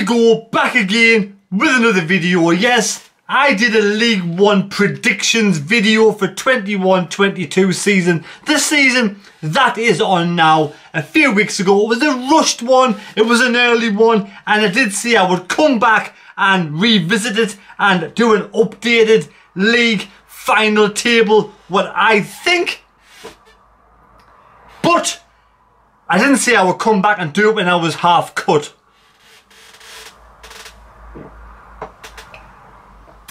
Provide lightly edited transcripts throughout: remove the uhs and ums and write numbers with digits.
we go, back again with another video. Yes, I did a League One predictions video for 21-22 season. This season that is on now. A few weeks ago it was a rushed one, it was an early one, and I did say I would come back and revisit it and do an updated league final table, what I think. But I didn't say I would come back and do it when I was half cut.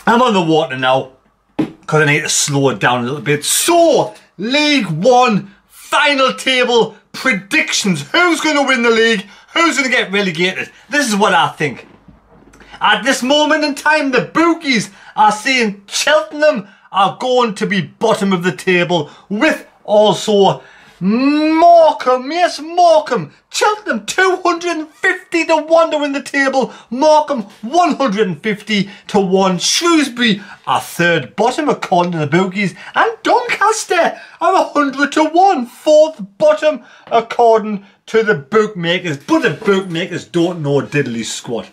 I'm on the water now because I need to slow it down a little bit. So, League One final table predictions. Who's going to win the league? Who's going to get relegated? This is what I think. At this moment in time, the bookies are saying Cheltenham are going to be bottom of the table, with also Morecambe. Yes, Morecambe. Cheltenham 250 to 1 to win the table. Morecambe 150 to 1. Shrewsbury are third bottom according to the bookies. And Doncaster are 100 to 1. Fourth bottom according to the bookmakers. But the bookmakers don't know diddly squat.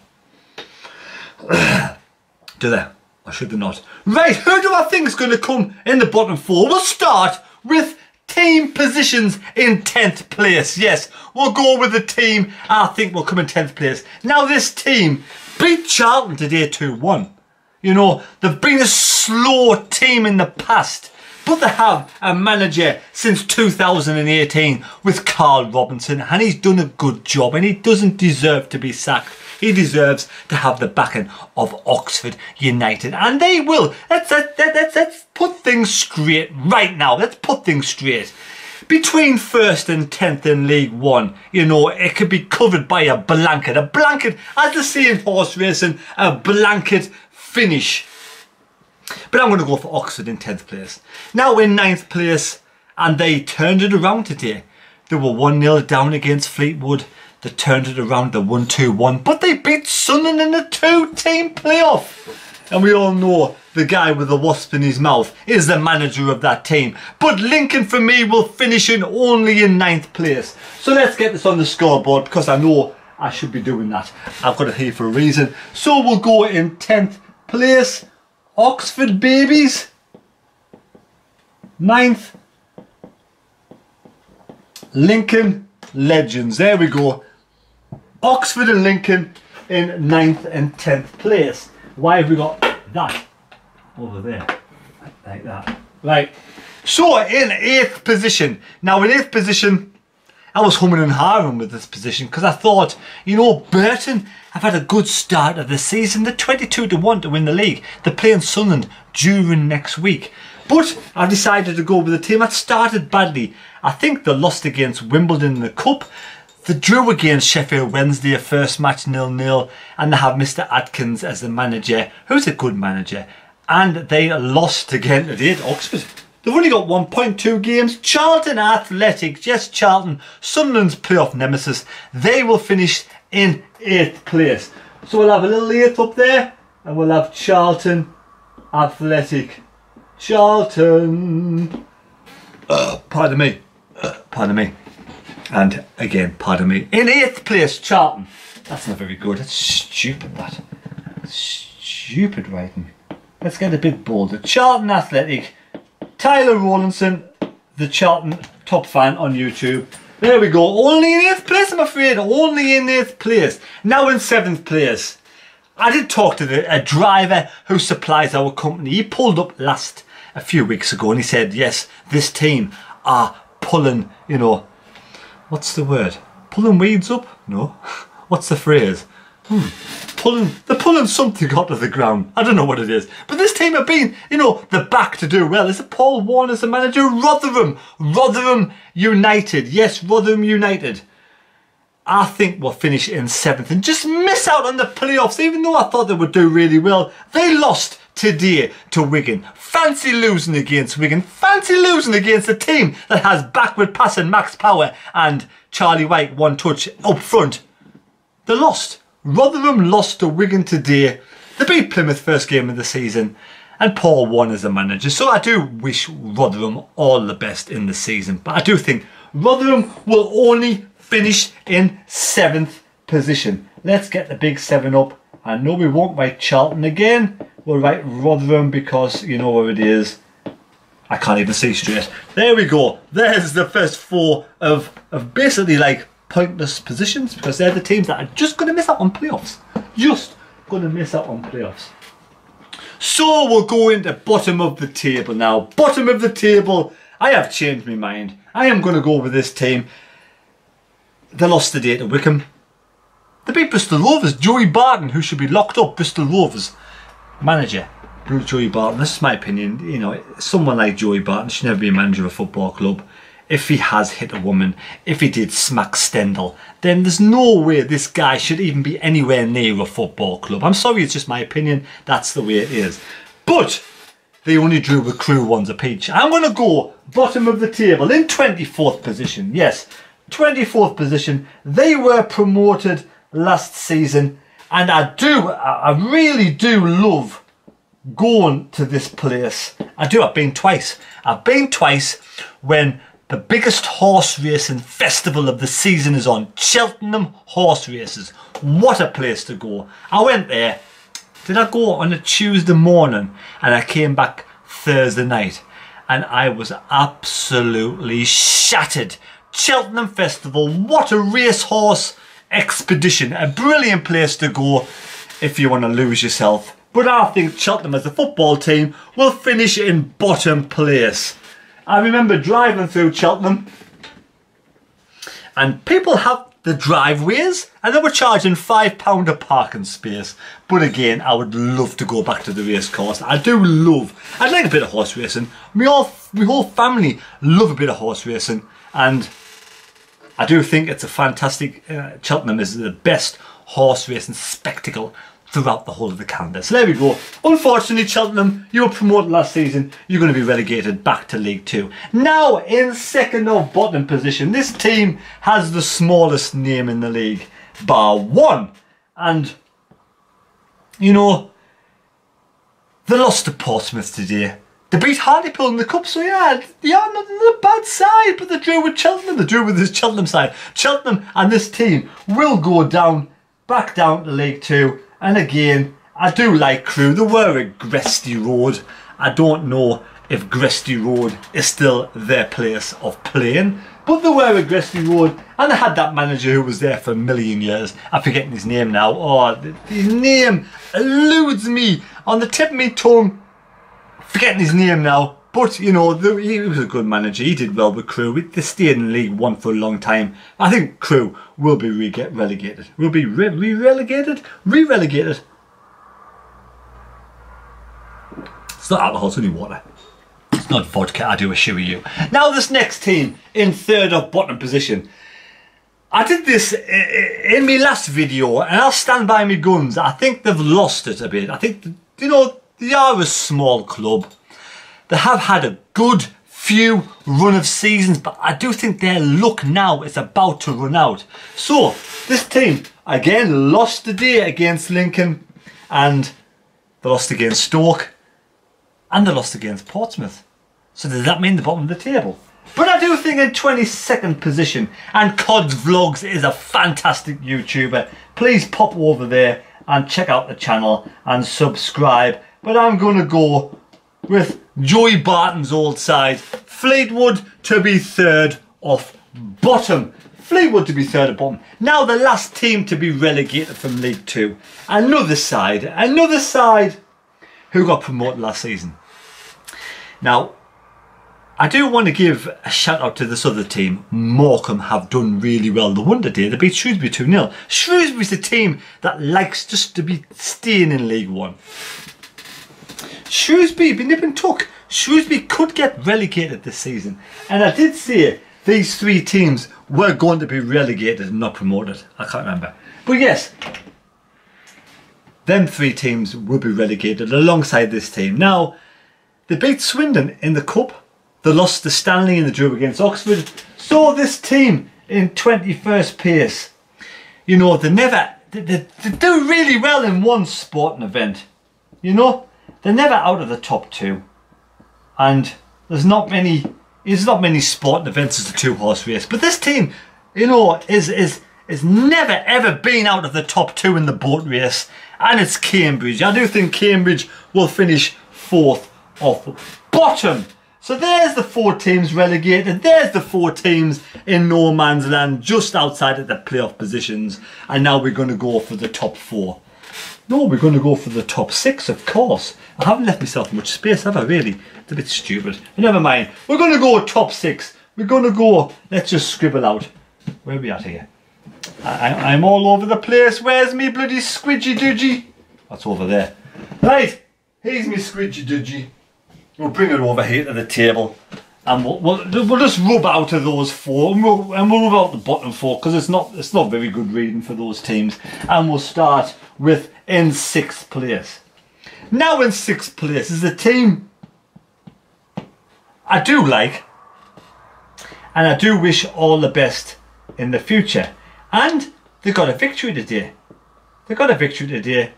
Do they? Or should they not? Right, who do I think is going to come in the bottom four? We'll start with team positions in 10th place. Yes, we'll go with the team I think will come in 10th place. Now this team beat Charlton today 2-1. You know, they've been a slow team in the past, but they have a manager since 2018 with Carl Robinson, and he's done a good job, and he doesn't deserve to be sacked. He deserves to have the backing of Oxford United, and they will. Let's put things straight right now. Let's put things straight. Between 1st and 10th in League One, you know, it could be covered by a blanket. A blanket, as they say in horse racing, a blanket finish. But I'm going to go for Oxford in 10th place. Now in 9th place, and they turned it around today. They were 1-0 down against Fleetwood. They turned it around to 1-2-1, but they beat Sunderland in a 2-team playoff. And we all know the guy with the wasp in his mouth is the manager of that team. But Lincoln, for me, will finish in only in 9th place. So let's get this on the scoreboard, because I know I should be doing that. I've got it here for a reason. So we'll go in 10th place. Oxford babies. 9th. Lincoln Legends. There we go. Oxford and Lincoln in 9th and 10th place. Why have we got that over there? Like that. Right. So in 8th position. Now in 8th position, I was humming and hawing with this position because I thought, you know, Burton have had a good start of the season. They're 22 to 1 to win the league. They're playing Sunderland during next week. But I decided to go with a team that started badly. I think they lost against Wimbledon in the Cup. They drew against Sheffield Wednesday, a first match 0-0, and they have Mr. Atkins as the manager, who's a good manager. And they lost again today at Oxford. They've only got 1.2 games. Charlton Athletic, yes, Charlton, Sunderland's playoff nemesis, they will finish in 8th place. So we'll have a little 8th up there, and we'll have Charlton Athletic. Charlton. Pardon me. Pardon me. And again, pardon me. In 8th place, Charlton. That's not very good. That's stupid, that. Stupid writing. Let's get a bit bolder. Charlton Athletic. Tyler Rowlandson, the Charlton top fan on YouTube. There we go. Only in 8th place, I'm afraid. Only in 8th place. Now in 7th place. I did talk to a driver who supplies our company. He pulled up last a few weeks ago and he said, yes, this team are pulling, you know, what's the word? Pulling weeds up? No. What's the phrase? They're pulling something out of the ground. I don't know what it is. But this team have been, you know, they're back to do well. Is it Paul Warne as the manager? Rotherham. Rotherham United. Yes, Rotherham United. I think we'll finish in 7th and just miss out on the playoffs, even though I thought they would do really well. They lost today to Wigan. Fancy losing against Wigan. Fancy losing against a team that has backward passing Max Power and Charlie White one touch up front. They lost. Rotherham lost to Wigan today. They beat Plymouth first game of the season. And Paul Warne as the manager. So I do wish Rotherham all the best in the season. But I do think Rotherham will only finish in 7th position. let's get the big 7 up. And no, we won't write Charlton again. We'll write Rotherham because you know where it is. I can't even see straight. There we go. There's the first 4 of basically like pointless positions, because they're the teams that are just going to miss out on playoffs. Just going to miss out on playoffs. So we'll go into bottom of the table now. Bottom of the table, I have changed my mind. I am going to go with this team. They lost today to Wycombe. They beat Bristol Rovers. Joey Barton, who should be locked up, Bristol Rovers manager. Joey Barton, this is my opinion. You know, someone like Joey Barton should never be a manager of a football club. If he has hit a woman, if he did smack Stendhal, then there's no way this guy should even be anywhere near a football club. I'm sorry, it's just my opinion. That's the way it is. But they only drew with Crewe 1 apiece. I'm going to go bottom of the table in 24th position. Yes, 24th position. They were promoted last season, and I really do love going to this place. I do. I've been twice. I've been twice when the biggest horse racing festival of the season is on. Cheltenham Horse Races. What a place to go. I went there. Did I go on a Tuesday morning and I came back Thursday night, and I was absolutely shattered. Cheltenham Festival. What a racehorse expedition. A brilliant place to go if you want to lose yourself. But I think Cheltenham as a football team will finish in bottom place. I remember driving through Cheltenham and people have the driveways and they were charging £5 a parking space. But again, I would love to go back to the race course. I'd like a bit of horse racing. My whole family love a bit of horse racing, and I do think it's a fantastic, Cheltenham is the best horse racing spectacle throughout the whole of the calendar. So there we go. Unfortunately, Cheltenham, you were promoted last season. You're going to be relegated back to League 2. Now, in second or bottom position, this team has the smallest name in the league, bar one. And, you know, they lost to Portsmouth today. They beat Hartlepool in the cup, so yeah, they are not a bad side, but they drew with Cheltenham. They drew with this Cheltenham side. Cheltenham and this team will go down, back down to League 2. And again, I do like Crewe. They were at Gresty Road. I don't know if Gresty Road is still their place of playing, but they were at Gresty Road, and they had that manager who was there for a million years. I'm forgetting his name now. Oh, his name eludes me on the tip of my tongue. Forgetting his name now. But, you know, he was a good manager. He did well with Crewe. They stayed in League 1 for a long time. I think Crewe will be relegated. Will be re-relegated? Re-relegated. It's not alcohol, it's only water. It's not vodka, I do assure you. Now this next team in third or bottom position. I did this in my last video, and I'll stand by my guns. I think they've lost it a bit. I think, you know, they are a small club. They have had a good few run of seasons, but I do think their luck now is about to run out. So, this team, again, lost today against Lincoln, and they lost against Stoke, and they lost against Portsmouth. So does that mean the bottom of the table? But I do think in 22nd position, and Cods Vlogs is a fantastic YouTuber. Please pop over there and check out the channel and subscribe. But I'm going to go with Joey Barton's old side, Fleetwood to be third off bottom. Fleetwood to be third of bottom. Now the last team to be relegated from League 2. Another side who got promoted last season. Now, I do want to give a shout out to this other team. Morecambe have done really well. They won today. They beat Shrewsbury 2-0. Shrewsbury's a team that likes just to be staying in League 1. Shrewsbury, be nip and tuck. Shrewsbury could get relegated this season. And I did say these three teams were going to be relegated and not promoted. I can't remember. But yes, them three teams will be relegated alongside this team. Now, they beat Swindon in the Cup. They lost to Stanley in the draw against Oxford. So this team in 21st place, you know, they do really well in one sporting event. You know, they're never out of the top two. And there's not many sporting events as a two-horse race. But this team, you know, is has never ever been out of the top 2 in the boat race, and it's Cambridge. I do think Cambridge will finish 4th off the bottom. So there's the 4 teams relegated. There's the 4 teams in no man's land, just outside of the playoff positions. And now we're going to go for the top 4. No, we're going to go for the top 6, of course. I haven't left myself much space, have I really? It's a bit stupid. But never mind. We're going to go top 6. We're going to go, let's just scribble out. Where are we at here? I'm all over the place. Where's me bloody squidgy dudgy? That's over there. Right, here's me squidgy dudgy. We'll bring it over here to the table, and we'll just rub out of those 4, and we'll rub out the bottom 4 because it's not very good reading for those teams. And we'll start with in 6th place. Now in 6th place is a team I do like, and I do wish all the best in the future. And they got a victory today. They got a victory today.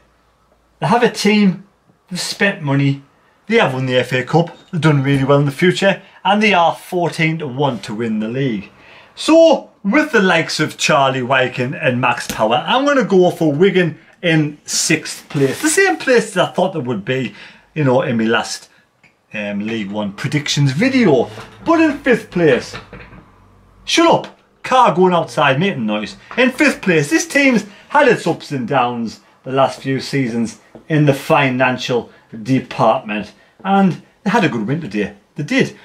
They have a team. They've spent money. They have won the FA Cup, they've done really well in the future, and they are 14-1 to win the league. So, with the likes of Charlie Wyken and Max Power, I'm going to go for Wigan in 6th place. The same place that I thought there would be, you know, in my last League One predictions video. But in 5th place, shut up, car going outside making noise. In 5th place, this team's had its ups and downs the last few seasons in the financial department. And they had a good win today. They did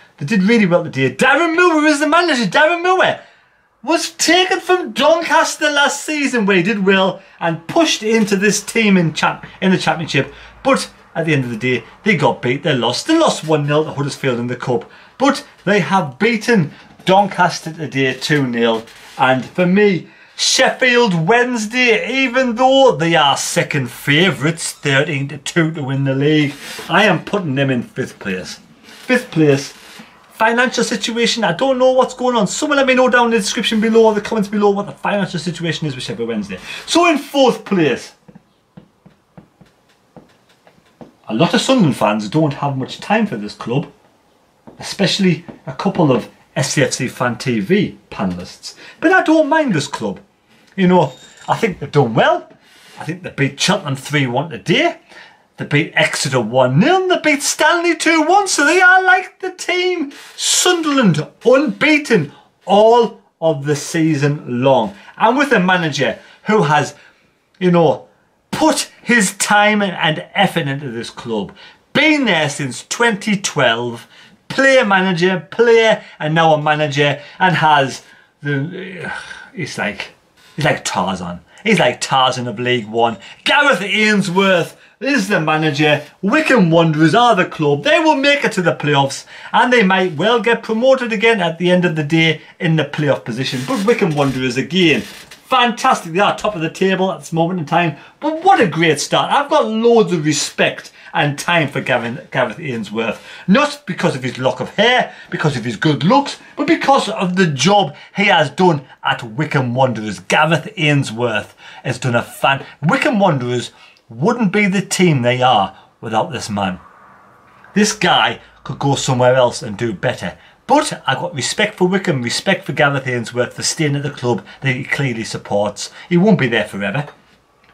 really well today. Darren Moore is the manager. Darren Moore was taken from Doncaster last season where he did well and pushed into this team in the Championship. But at the end of the day, they got beat. They lost. They lost 1-0 to Huddersfield in the Cup. But they have beaten Doncaster today 2-0. And for me, Sheffield Wednesday, even though they are second favourites, 13-2 to win the league, I am putting them in 5th place. 5th place. Financial situation, I don't know what's going on. Someone let me know down in the description below, or the comments below, what the financial situation is with Sheffield Wednesday. So in 4th place, a lot of Sunderland fans don't have much time for this club, especially a couple of SCFC Fan TV panellists. But I don't mind this club. You know, I think they've done well. I think they beat Cheltenham 3-1 today. They beat Exeter 1-0. They beat Stanley 2-1. So they are like the team. Sunderland unbeaten all of the season long. And with a manager who has, you know, put his time and effort into this club. Been there since 2012. Player, manager, player, and now a manager, and has the. He's like Tarzan. He's like Tarzan of League One. Gareth Ainsworth is the manager. Wycombe Wanderers are the club. They will make it to the playoffs, and they might well get promoted again at the end of the day in the playoff position. But Wycombe Wanderers again, fantastic. They are top of the table at this moment in time. But what a great start. I've got loads of respect and time for Gareth Ainsworth. Not because of his lock of hair, because of his good looks, but because of the job he has done at Wycombe Wanderers. Gareth Ainsworth has done a Wycombe Wanderers wouldn't be the team they are without this man. This guy could go somewhere else and do better. But I've got respect for Wycombe, respect for Gareth Ainsworth for staying at the club that he clearly supports. He won't be there forever.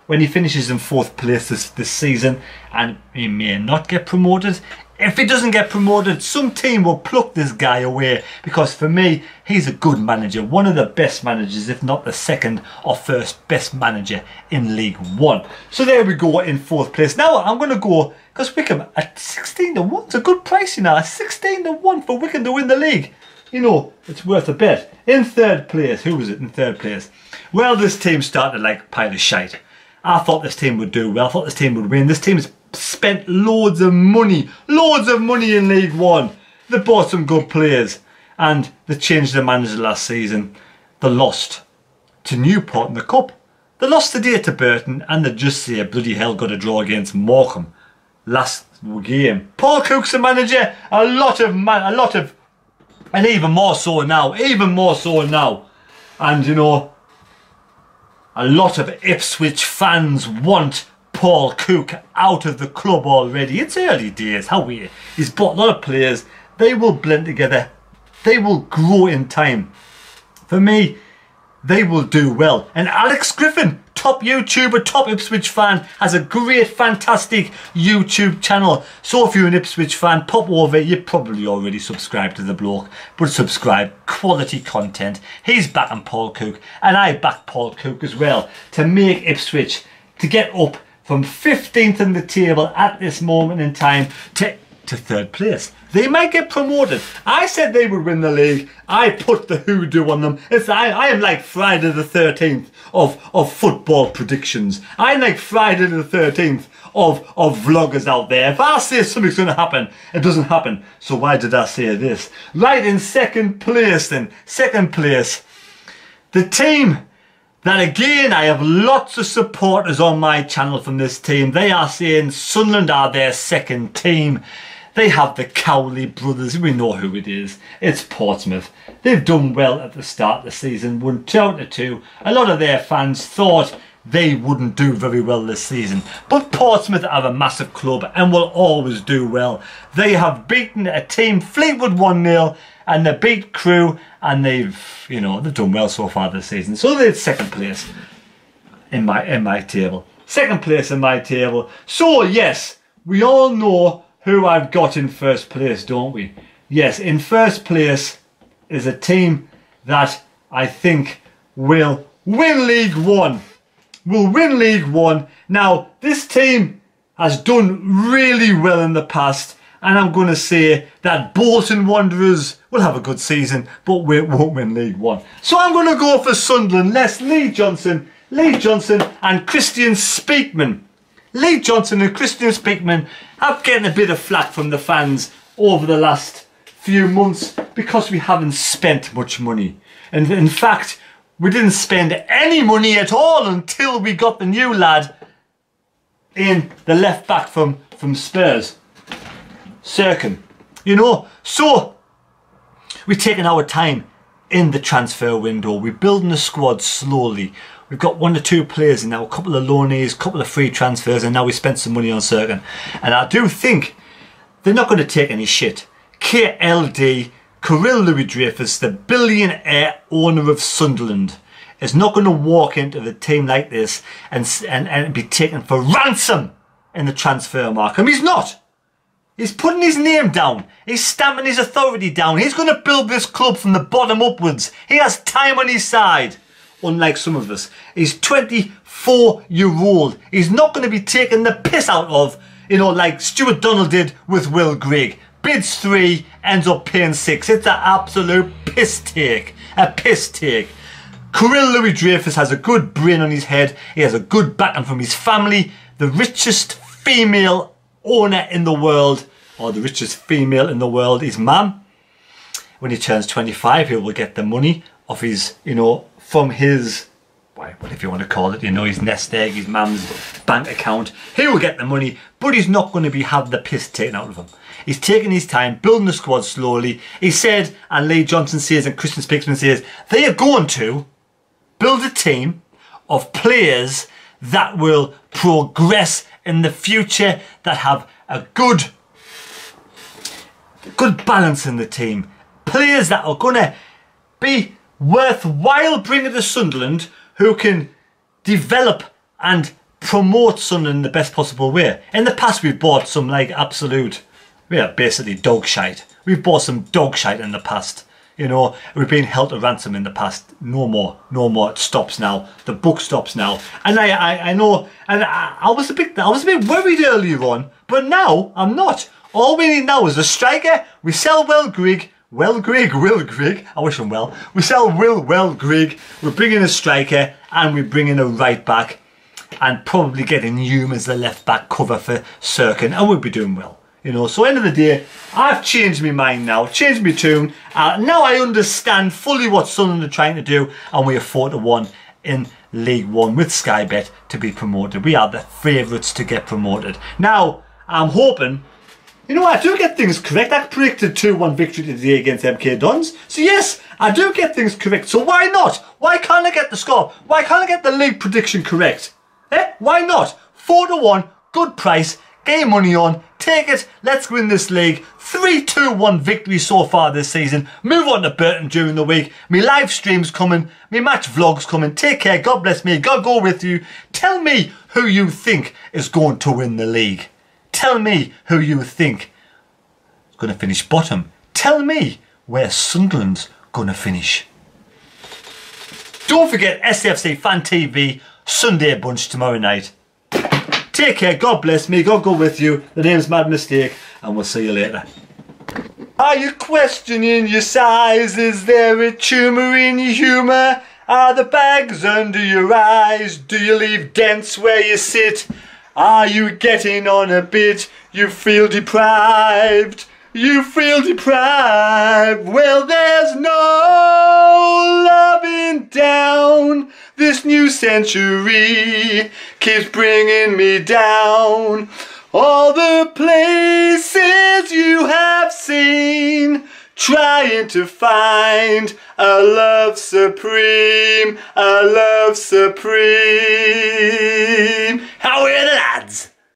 When he finishes in 4th place this season, and he may not get promoted. If he doesn't get promoted, some team will pluck this guy away, because for me, he's a good manager. One of the best managers, if not the second or first best manager in League One. So there we go in 4th place. Now I'm going to go, because Wycombe at 16-1, it's a good price, you know, 16-1 for Wycombe to win the league. You know, it's worth a bet. In 3rd place, who was it in 3rd place? Well, this team started like a pile of shite. I thought this team would do well. I thought this team would win. This team's spent loads of money in League One. They bought some good players, and they changed their manager last season. They lost to Newport in the Cup. They lost today to Burton, and they just say bloody hell got a draw against Morecambe last game. Paul Cook's the manager. And even more so now. And you know, a lot of Ipswich fans want Paul Cook out of the club already. It's early days. He's bought a lot of players. They will blend together. They will grow in time. For me, they will do well. And Alex Griffin, top YouTuber, top Ipswich fan, has a great, fantastic YouTube channel. So if you're an Ipswich fan, pop over. You're probably already subscribed to the bloke, but subscribe. Quality content. He's backing Paul Cook, and I back Paul Cook as well to make Ipswich to get up from 15th in the table at this moment in time to 3rd place. They might get promoted. I said they would win the league. I put the hoodoo on them. I am like Friday the 13th of football predictions. I'm like Friday the 13th of vloggers out there. If I say something's going to happen, it doesn't happen. So why did I say this? Right, in 2nd place then. 2nd place. The team that, again, I have lots of supporters on my channel from this team. They are saying Sunderland are their 2nd team. They have the Cowley brothers. We know who it is. It's Portsmouth. They've done well at the start of the season. Won 2-2. A lot of their fans thought they wouldn't do very well this season. But Portsmouth are a massive club and will always do well. They have beaten a team, Fleetwood 1-0, and they beat Crewe, and they've done well so far this season. So they're 2nd place in my table. 2nd place in my table. So yes, we all know who I've got in 1st place, don't we? Yes, in 1st place is a team that I think will win League One. Will win League One. Now, this team has done really well in the past, and I'm going to say that Bolton Wanderers will have a good season, but we won't win League One. So I'm going to go for Sunderland. Lee Johnson and Christian Speakman. Lee Johnson and Christian Speakman have getting a bit of flack from the fans over the last few months because we haven't spent much money. And in fact, we didn't spend any money at all until we got the new lad in, the left back from Spurs, Cirkin. So we're taking our time in the transfer window. We're building a squad slowly. We've got 1 or 2 players in now, a couple of loanees, a couple of free transfers, and now we spent some money on Cirkin. And I do think they're not going to take any shit. KLD, Kirill Louis-Dreyfus, the billionaire owner of Sunderland, is not going to walk into the team like this and be taken for ransom in the transfer market. He's not. He's putting his name down. He's stamping his authority down. He's going to build this club from the bottom upwards. He has time on his side. Unlike some of us. He's 24-year-old. He's not going to be taking the piss out of, like Stuart Donald did with Will Grigg. Bids 3, ends up paying 6. It's an absolute piss take. A piss take. Kirill Louis-Dreyfus has a good brain on his head. He has a good backing from his family. The richest female owner in the world, or the richest female in the world, is Mum. When he turns 25, he will get the money of his, from his, whatever you want to call it, his nest egg, his mum's bank account. He will get the money, but he's not going to have the piss taken out of him. He's taking his time, building the squad slowly. He said, and Lee Johnson says, and Christian Speakman says, they are going to build a team of players that will progress in the future, that have a good balance in the team. Players that are going to be worthwhile bringing to Sunderland, who can develop and promote Sunderland in the best possible way. In the past, we've bought some basically dog shite. We've bought some dog shite in the past. We've been held to ransom in the past. No more. It stops now. The book stops now. And I know, and I was a bit worried earlier on, but now I'm not. All we need now is a striker. We sell Will Grigg. I wish him well. We sell Will Grigg. We're bringing a striker, and we're bringing a right back, and probably getting Hume as the left back cover for Cirkin, and we'll be doing well. So end of the day, I've changed my mind now, changed my tune. Now I understand fully what Sunderland are trying to do, and we are 4-1 in League One with Sky Bet to be promoted. We are the favourites to get promoted. Now, I'm hoping, I do get things correct. I predicted 2-1 victory today against MK Dons. So yes, I do get things correct. So why not? Why can't I get the score? Why can't I get the league prediction correct? Why not? 4-1, good price, get your money on, take take it. Let's win this league. 3-2-1 victory so far this season. Move on to Burton during the week. Me live streams coming. Me match vlogs coming. Take care. God bless me. God go with you. Tell me who you think is going to win the league. Tell me who you think is going to finish bottom. Tell me where Sunderland's going to finish. Don't forget SFC Fan TV Sunday Bunch tomorrow night. Take care, God bless me, God go with you. The name's Mad Mistake, and we'll see you later. Are you questioning your size? Is there a tumour in your humour? Are the bags under your eyes? Do you leave dents where you sit? Are you getting on a bit? You feel deprived. You feel deprived. Well, there's no loving down. This new century keeps bringing me down. All the places you have seen, trying to find a love supreme, a love supreme. How are the lads?